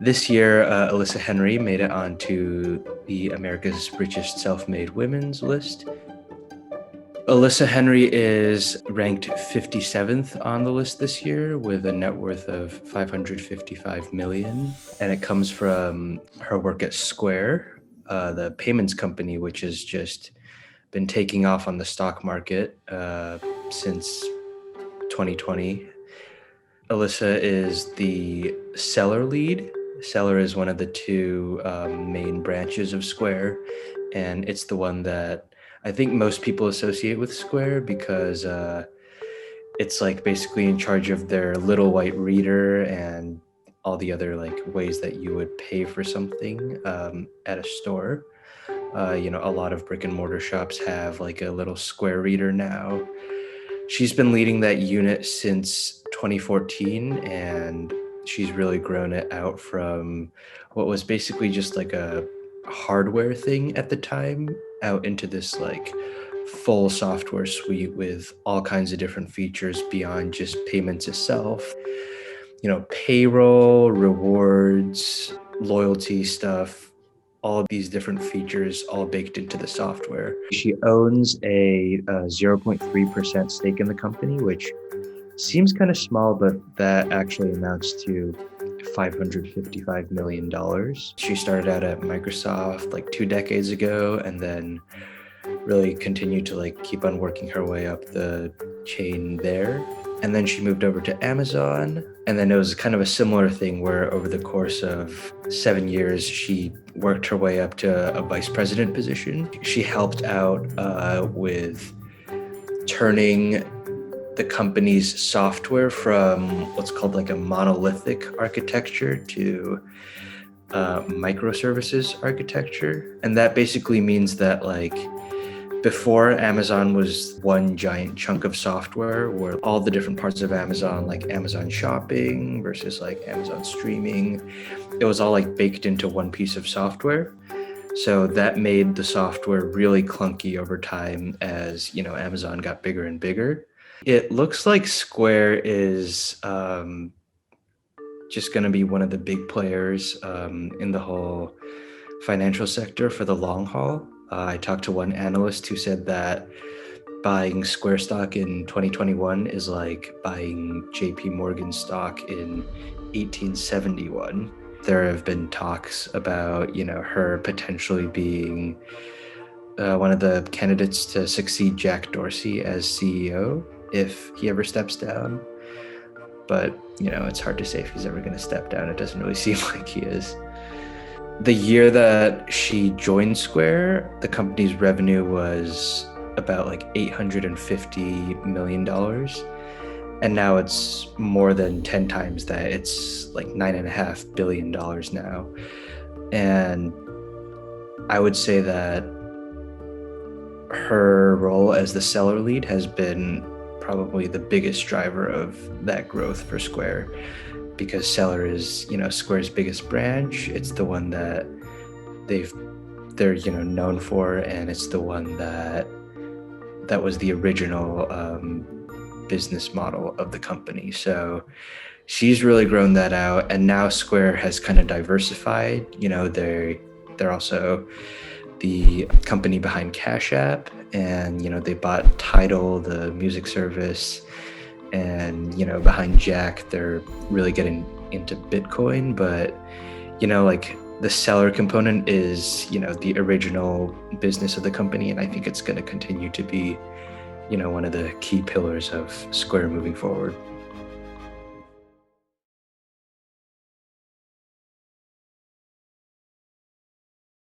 This year, Alyssa Henry made it onto the America's Richest Self-Made Women's list. Alyssa Henry is ranked 57th on the list this year with a net worth of 555 million. And it comes from her work at Square, the payments company, which has just been taking off on the stock market since 2020. Alyssa is the seller lead. Seller is one of the two main branches of Square, and it's the one that I think most people associate with Square because it's like basically in charge of their little white reader and all the other like ways that you would pay for something at a store. A lot of brick and mortar shops have like a little Square reader now. She's been leading that unit since 2014, and she's really grown it out from what was basically just like a hardware thing at the time out into this like full software suite with all kinds of different features beyond just payments itself. Payroll, rewards, loyalty stuff, all these different features all baked into the software. She owns a 0.3% stake in the company, which seems kind of small, but that actually amounts to $555 million. She started out at Microsoft like 2 decades ago and then really continued to like keep on working her way up the chain there. And then she moved over to Amazon. And then it was kind of a similar thing where over the course of 7 years, she worked her way up to a vice president position. She helped out with turning the company's software from what's called like a monolithic architecture to microservices architecture. And that basically means that like before, Amazon was one giant chunk of software where all the different parts of Amazon, like Amazon shopping versus like Amazon streaming, it was all like baked into one piece of software. So that made the software really clunky over time as, Amazon got bigger and bigger. It looks like Square is just going to be one of the big players in the whole financial sector for the long haul. I talked to one analyst who said that buying Square stock in 2021 is like buying JP Morgan stock in 1871. There have been talks about, her potentially being one of the candidates to succeed Jack Dorsey as CEO if he ever steps down. But, it's hard to say if he's ever going to step down. It doesn't really seem like he is. The year that she joined Square, the company's revenue was about like $850 million. And now it's more than 10 times that. It's like $9.5 billion now. And I would say that her role as the seller lead has been probably the biggest driver of that growth for Square, because seller is, Square's biggest branch. It's the one that they're known for, and it's the one that was the original business model of the company. So she's really grown that out, and now Square has kind of diversified. They're also the company behind Cash App, and they bought Tidal, the music service, and behind Jack they're really getting into Bitcoin. But like the seller component is the original business of the company, and I think it's going to continue to be one of the key pillars of Square moving forward.